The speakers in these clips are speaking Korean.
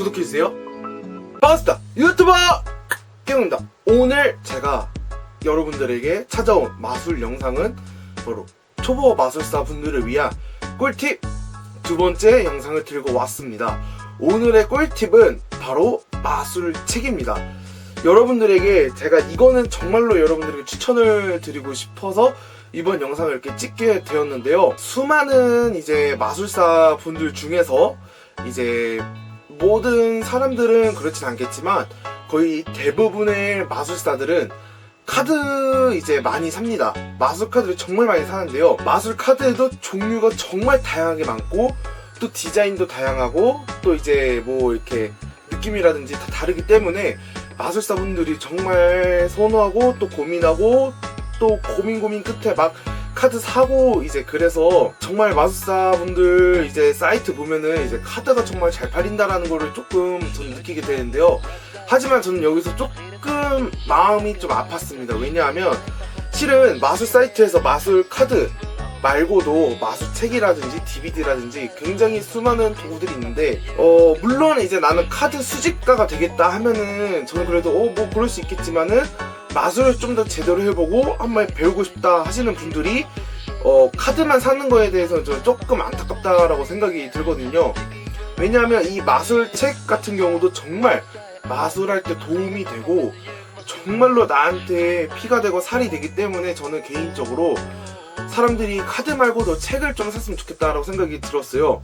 구독해주세요. 반갑습니다. 유튜버 깨웅입니다. 오늘 제가 여러분들에게 찾아온 마술 영상은 바로 초보 마술사 분들을 위한 꿀팁 두 번째 영상을 들고 왔습니다. 오늘의 꿀팁은 바로 마술책입니다. 여러분들에게 제가 이거는 정말로 여러분들에게 추천을 드리고 싶어서 이번 영상을 이렇게 찍게 되었는데요. 수많은 이제 마술사 분들 중에서 이제 모든 사람들은 그렇진 않겠지만 거의 대부분의 마술사들은 카드 이제 많이 삽니다. 마술 카드를 정말 많이 사는데요. 마술 카드에도 종류가 정말 다양하게 많고 또 디자인도 다양하고 또 이제 뭐 이렇게 느낌이라든지 다 다르기 때문에 마술사분들이 정말 선호하고 또 고민하고 또 고민 끝에 막 카드 사고 이제 그래서 정말 마술사분들 이제 사이트 보면은 이제 카드가 정말 잘 팔린다라는 거를 조금 저는 느끼게 되는데요. 하지만 저는 여기서 조금 마음이 좀 아팠습니다. 왜냐하면 실은 마술 사이트에서 마술 카드 말고도 마술책이라든지 DVD라든지 굉장히 수많은 도구들이 있는데 물론 이제 나는 카드 수집가가 되겠다 하면은 저는 그래도 뭐 그럴 수 있겠지만은 마술을 좀 더 제대로 해보고 한번 배우고 싶다 하시는 분들이 카드만 사는 거에 대해서는 저는 조금 안타깝다라고 생각이 들거든요. 왜냐하면 이 마술책 같은 경우도 정말 마술할 때 도움이 되고 정말로 나한테 피가 되고 살이 되기 때문에 저는 개인적으로 사람들이 카드 말고도 책을 좀 샀으면 좋겠다라고 생각이 들었어요.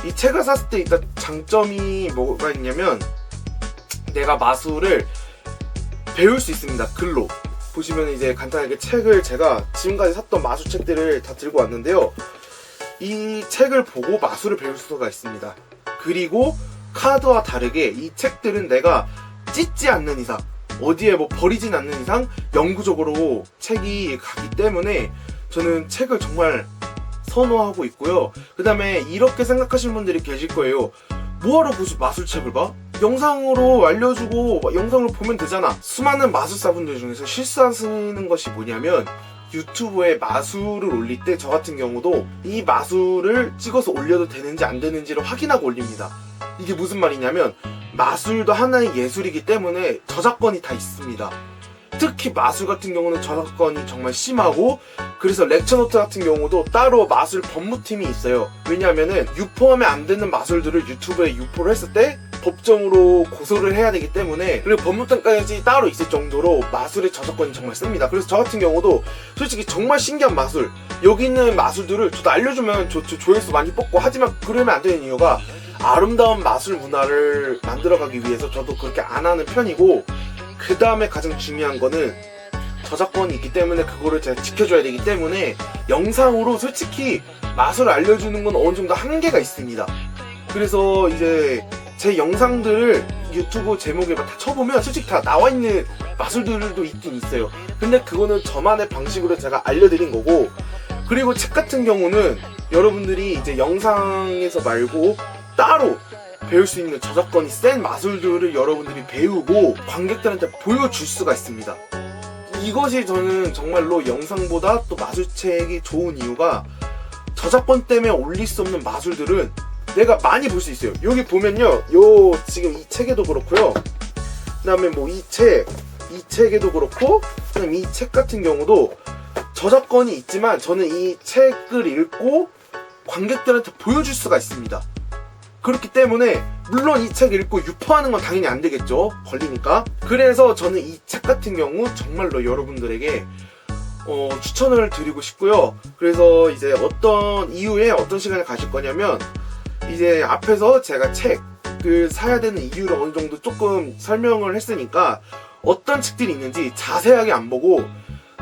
이 책을 샀을 때 일단 장점이 뭐가 있냐면 내가 마술을 배울 수 있습니다. 글로 보시면 이제 간단하게 책을 제가 지금까지 샀던 마술책들을 다 들고 왔는데요. 이 책을 보고 마술을 배울 수가 있습니다. 그리고 카드와 다르게 이 책들은 내가 찢지 않는 이상 어디에 뭐 버리진 않는 이상 영구적으로 책이 가기 때문에 저는 책을 정말 선호하고 있고요. 그 다음에 이렇게 생각하시는 분들이 계실 거예요. 뭐하러 굳이 마술책을 봐? 영상으로 알려주고 영상으로 보면 되잖아. 수많은 마술사분들 중에서 실수하시는 것이 뭐냐면 유튜브에 마술을 올릴 때 저 같은 경우도 이 마술을 찍어서 올려도 되는지 안 되는지를 확인하고 올립니다. 이게 무슨 말이냐면 마술도 하나의 예술이기 때문에 저작권이 다 있습니다. 특히 마술 같은 경우는 저작권이 정말 심하고 그래서 렉처노트 같은 경우도 따로 마술 법무팀이 있어요. 왜냐하면은 유포하면 안 되는 마술들을 유튜브에 유포를 했을 때 법정으로 고소를 해야 되기 때문에 그리고 법무팀까지 따로 있을 정도로 마술의 저작권이 정말 셉니다. 그래서 저 같은 경우도 솔직히 정말 신기한 마술 여기 있는 마술들을 저도 알려주면 조회수 많이 뽑고 하지만 그러면 안 되는 이유가 아름다운 마술 문화를 만들어가기 위해서 저도 그렇게 안 하는 편이고 그 다음에 가장 중요한 거는 저작권이 있기 때문에 그거를 제가 지켜줘야 되기 때문에 영상으로 솔직히 마술을 알려주는 건 어느 정도 한계가 있습니다. 그래서 이제 제 영상들을 유튜브 제목에 다 쳐보면 솔직히 다 나와있는 마술들도 있긴 있어요. 근데 그거는 저만의 방식으로 제가 알려드린 거고 그리고 책 같은 경우는 여러분들이 이제 영상에서 말고 따로 배울 수 있는 저작권이 센 마술들을 여러분들이 배우고 관객들한테 보여줄 수가 있습니다. 이것이 저는 정말로 영상보다 또 마술책이 좋은 이유가 저작권 때문에 올릴 수 없는 마술들은 내가 많이 볼 수 있어요. 여기 보면요, 지금 이 책에도 그렇고요. 그 다음에 뭐 이 책에도 그렇고, 그다음 이 책 같은 경우도 저작권이 있지만 저는 이 책을 읽고 관객들한테 보여줄 수가 있습니다. 그렇기 때문에 물론 이 책 읽고 유포하는 건 당연히 안 되겠죠. 걸리니까. 그래서 저는 이 책 같은 경우 정말로 여러분들에게 추천을 드리고 싶고요. 그래서 이제 어떤 이유에 어떤 시간을 가실 거냐면 이제 앞에서 제가 책을 사야 되는 이유를 어느 정도 조금 설명을 했으니까 어떤 책들이 있는지 자세하게 안 보고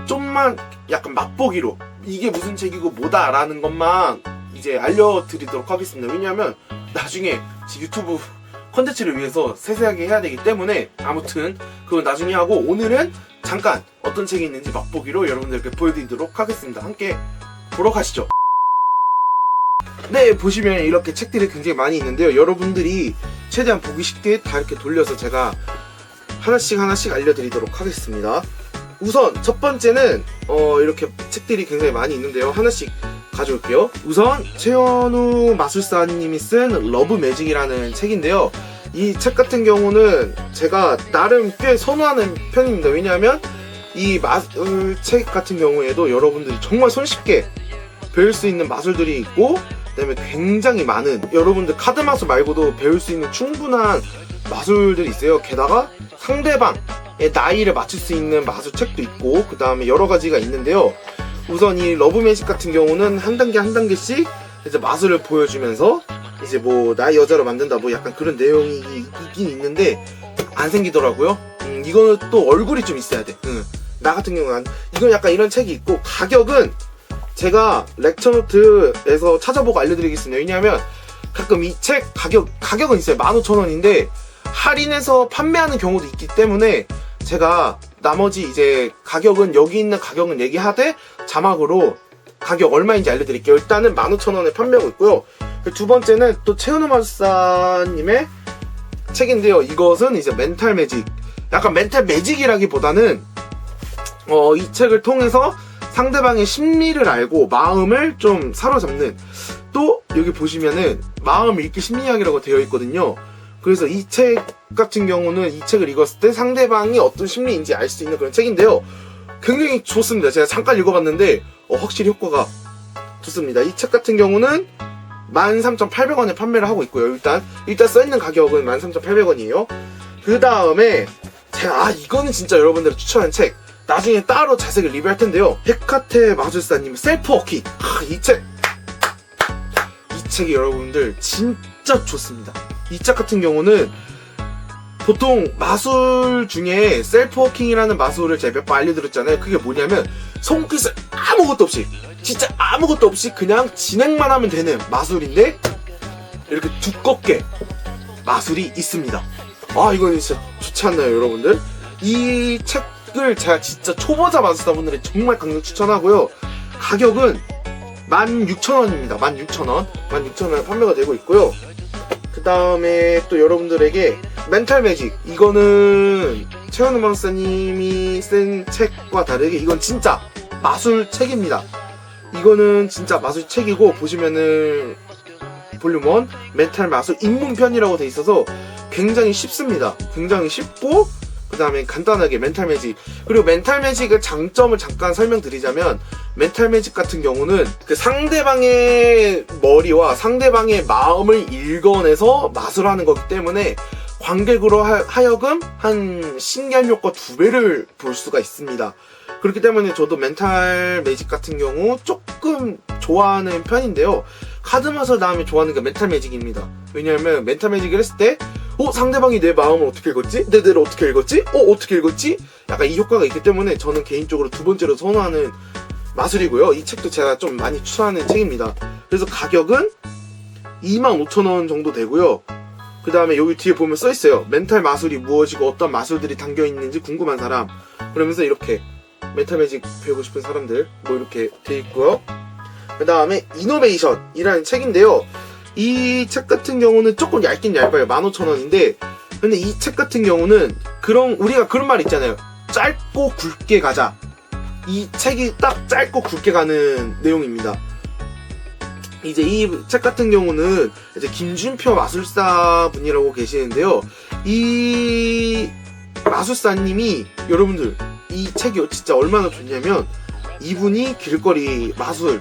좀만 약간 맛보기로 이게 무슨 책이고 뭐다 라는 것만 이제 알려드리도록 하겠습니다. 왜냐하면 나중에 유튜브 컨텐츠를 위해서 세세하게 해야 되기 때문에 아무튼 그건 나중에 하고 오늘은 잠깐 어떤 책이 있는지 맛보기로 여러분들께 보여드리도록 하겠습니다. 함께 보러 가시죠. 네, 보시면 이렇게 책들이 굉장히 많이 있는데요. 여러분들이 최대한 보기 쉽게 다 이렇게 돌려서 제가 하나씩 알려드리도록 하겠습니다. 우선 첫 번째는 이렇게 책들이 굉장히 많이 있는데요. 하나씩 가져올게요. 우선 최현우 마술사님이 쓴 러브 매직이라는 책인데요. 이 책 같은 경우는 제가 나름 꽤 선호하는 편입니다. 왜냐하면 이 마술 책 같은 경우에도 여러분들이 정말 손쉽게 배울 수 있는 마술들이 있고, 그다음에 굉장히 많은 여러분들 카드 마술 말고도 배울 수 있는 충분한 마술들이 있어요. 게다가 상대방의 나이를 맞출 수 있는 마술 책도 있고, 그 다음에 여러 가지가 있는데요. 우선 이 러브 매직 같은 경우는 한 단계 한 단계씩 이제 마술을 보여주면서 이제 뭐 나의 여자로 만든다 뭐 약간 그런 내용이 있긴 있는데 안 생기더라고요. 이거는 또 얼굴이 좀 있어야 돼. 나 같은 경우는 이건 약간 이런 책이 있고, 가격은 제가 렉처노트에서 찾아보고 알려드리겠습니다. 왜냐하면 가끔 이 책 가격은 있어요. 15,000원인데 할인해서 판매하는 경우도 있기 때문에 제가 나머지 이제 가격은 여기 있는 가격은 얘기하되 자막으로 가격 얼마인지 알려드릴게요. 일단은 15,000원에 판매하고 있고요. 두 번째는 또 최은우 마술사님의 책인데요. 이것은 이제 멘탈 매직, 약간 멘탈 매직이라기보다는 이 책을 통해서 상대방의 심리를 알고 마음을 좀 사로잡는, 또 여기 보시면은 마음 읽기 심리학이라고 되어 있거든요. 그래서 이 책 같은 경우는 이 책을 읽었을 때 상대방이 어떤 심리인지 알 수 있는 그런 책인데요. 굉장히 좋습니다. 제가 잠깐 읽어봤는데 확실히 효과가 좋습니다. 이 책 같은 경우는 13,800원에 판매를 하고 있고요. 일단 써있는 가격은 13,800원이에요. 그 다음에 제가 이거는 진짜 여러분들 추천한 책, 나중에 따로 자세히 리뷰할 텐데요. 헤카테 마술사님 셀프워킹. 이 책이 여러분들 진짜 좋습니다. 이 책 같은 경우는 보통 마술 중에 셀프워킹이라는 마술을 제가 몇 번 알려드렸잖아요. 그게 뭐냐면 손끝을 아무것도 없이, 진짜 아무것도 없이 그냥 진행만 하면 되는 마술인데 이렇게 두껍게 마술이 있습니다. 이건 진짜 좋지 않나요, 여러분들? 이 책을 제가 진짜 초보자 마술사분들이 정말 강력 추천하고요. 가격은 16,000원입니다. 16,000원 판매가 되고 있고요. 그 다음에 또 여러분들에게 멘탈 매직, 이거는 최은우 마술사님이 쓴 책과 다르게 이건 진짜 마술 책입니다. 이거는 진짜 마술 책이고, 보시면은 볼륨 1 멘탈 마술 입문편이라고 돼 있어서 굉장히 쉽습니다. 굉장히 쉽고, 그 다음에 간단하게 멘탈 매직, 그리고 멘탈 매직의 장점을 잠깐 설명드리자면, 멘탈 매직 같은 경우는 그 상대방의 머리와 상대방의 마음을 읽어내서 마술하는 거기 때문에 관객으로 하여금 한 신기한 효과 2배를 볼 수가 있습니다. 그렇기 때문에 저도 멘탈 매직 같은 경우 조금 좋아하는 편인데요. 카드 마술 다음에 좋아하는 게 멘탈 매직입니다. 왜냐하면 멘탈 매직을 했을 때 상대방이 내 마음을 어떻게 읽었지? 내 뇌를 어떻게 읽었지? 어떻게 읽었지? 약간 이 효과가 있기 때문에 저는 개인적으로 두 번째로 선호하는 마술이고요. 이 책도 제가 좀 많이 추천하는 책입니다. 그래서 가격은 25,000원 정도 되고요. 그 다음에 여기 뒤에 보면 써있어요. 멘탈 마술이 무엇이고 어떤 마술들이 담겨있는지 궁금한 사람, 그러면서 이렇게 멘탈 매직 배우고 싶은 사람들 뭐 이렇게 돼 있고요. 그 다음에 이노베이션이라는 책인데요. 이 책 같은 경우는 조금 얇긴 얇아요. 15,000원인데 근데 이 책 같은 경우는 우리가 그런 말 있잖아요. 짧고 굵게 가자. 이 책이 딱 짧고 굵게 가는 내용입니다. 이제 이 책 같은 경우는 이제 김준표 마술사 분이라고 계시는데요. 이 마술사님이, 여러분들 이 책이 진짜 얼마나 좋냐면, 이분이 길거리 마술,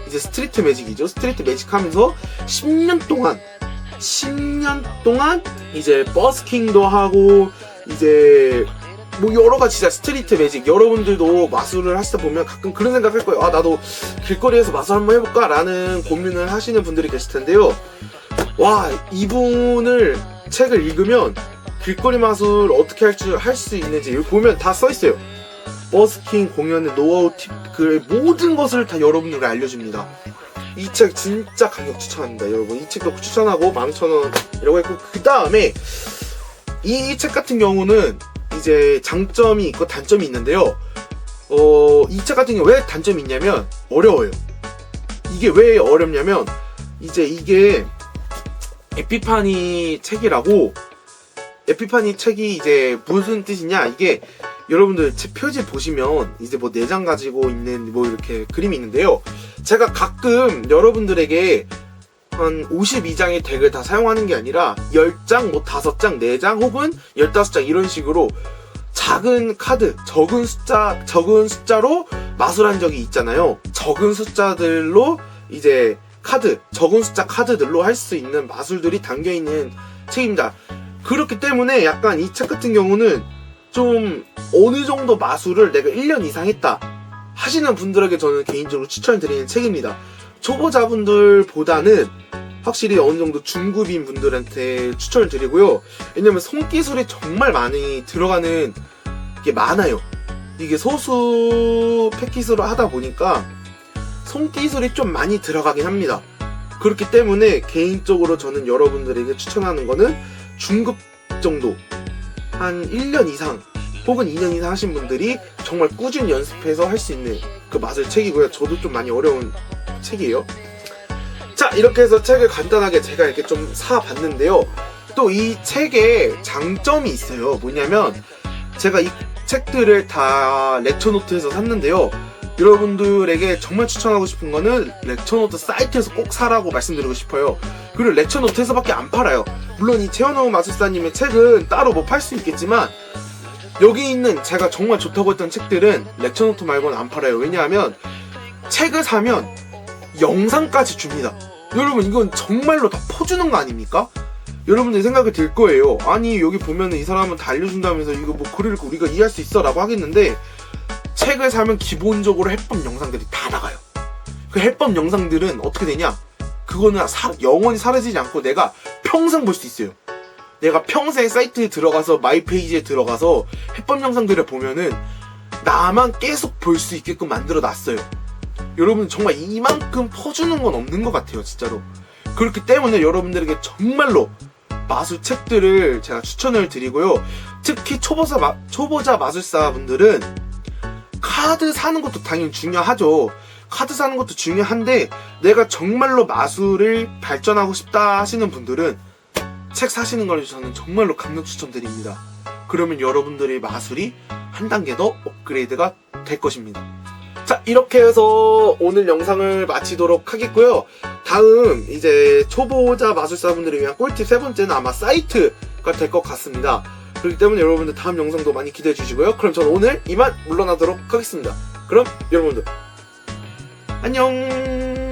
이제 스트리트 매직이죠. 스트리트 매직 하면서 10년 동안 이제 버스킹도 하고, 이제 뭐 여러가지 진짜 스트리트 매직, 여러분들도 마술을 하시다 보면 가끔 그런 생각할 거예요. 나도 길거리에서 마술 한번 해볼까? 라는 고민을 하시는 분들이 계실 텐데요. 이분을 책을 읽으면 길거리 마술 어떻게 할 수 있는지 여기 보면 다 써있어요. 버스킹, 공연의 노하우, 팁, 그 모든 것을 다 여러분들에게 알려줍니다. 이 책 진짜 강력 추천합니다, 여러분. 이 책도 추천하고 15,000원이라고 했고, 그 다음에 이 책 같은 경우는 이제 장점이 있고 단점이 있는데요. 이 책 같은 경우 왜 단점이 있냐면 어려워요. 이게 왜 어렵냐면, 이제 이게 에피파니 책이라고, 에피파니 책이 이제 무슨 뜻이냐, 이게 여러분들 제 표지 보시면 이제 뭐 4장 가지고 있는 뭐 이렇게 그림이 있는데요. 제가 가끔 여러분들에게 한 52장의 덱을 다 사용하는 게 아니라 10장, 뭐 5장, 4장 혹은 15장 이런 식으로 작은 카드, 적은 숫자로 마술한 적이 있잖아요. 적은 숫자들로 이제 적은 숫자 카드들로 할 수 있는 마술들이 담겨있는 책입니다. 그렇기 때문에 약간 이 책 같은 경우는 좀 어느 정도 마술을 내가 1년 이상 했다 하시는 분들에게 저는 개인적으로 추천드리는 책입니다. 초보자분들보다는 확실히 어느 정도 중급인 분들한테 추천을 드리고요. 왜냐면 손기술이 정말 많이 들어가는 게 많아요. 이게 소수 패킷으로 하다 보니까 손기술이 좀 많이 들어가긴 합니다. 그렇기 때문에 개인적으로 저는 여러분들에게 추천하는 거는 중급 정도, 한 1년 이상 혹은 2년 이상 하신 분들이 정말 꾸준히 연습해서 할 수 있는 그 마술 책이고요. 저도 좀 많이 어려운 책이에요. 자, 이렇게 해서 책을 간단하게 제가 이렇게 좀 사봤는데요. 또 이 책에 장점이 있어요. 뭐냐면 제가 이 책들을 다 렉처노트에서 샀는데요. 여러분들에게 정말 추천하고 싶은 거는 렉처노트 사이트에서 꼭 사라고 말씀드리고 싶어요. 그리고 렉처노트에서밖에 안 팔아요. 물론 이 최원호 마술사님의 책은 따로 뭐 팔 수 있겠지만 여기 있는 제가 정말 좋다고 했던 책들은 렉처노트 말고는 안 팔아요. 왜냐하면 책을 사면 영상까지 줍니다. 여러분 이건 정말로 다 퍼주는 거 아닙니까? 여러분들 생각이 들 거예요. 아니 여기 보면은 이 사람은 다 알려준다면서 이거 뭐 글을 우리가 이해할 수 있어 라고 하겠는데 책을 사면 기본적으로 해법 영상들이 다 나가요. 그 해법 영상들은 어떻게 되냐? 그거는 영원히 사라지지 않고 내가 평생 볼 수 있어요. 내가 평생 사이트에 들어가서 마이 페이지에 들어가서 해법 영상들을 보면은 나만 계속 볼 수 있게끔 만들어 놨어요. 여러분 정말 이만큼 퍼주는 건 없는 것 같아요, 진짜로. 그렇기 때문에 여러분들에게 정말로 마술 책들을 제가 추천을 드리고요. 특히 초보자 마술사 분들은 카드 사는 것도 당연히 중요하죠. 카드 사는 것도 중요한데 내가 정말로 마술을 발전하고 싶다 하시는 분들은 책 사시는 걸 저는 정말로 강력 추천드립니다. 그러면 여러분들의 마술이 한 단계 더 업그레이드가 될 것입니다. 자, 이렇게 해서 오늘 영상을 마치도록 하겠고요. 다음 이제 초보자 마술사분들을 위한 꿀팁 세 번째는 아마 사이트가 될 것 같습니다. 그렇기 때문에 여러분들 다음 영상도 많이 기대해 주시고요. 그럼 저는 오늘 이만 물러나도록 하겠습니다. 그럼 여러분들 안녕.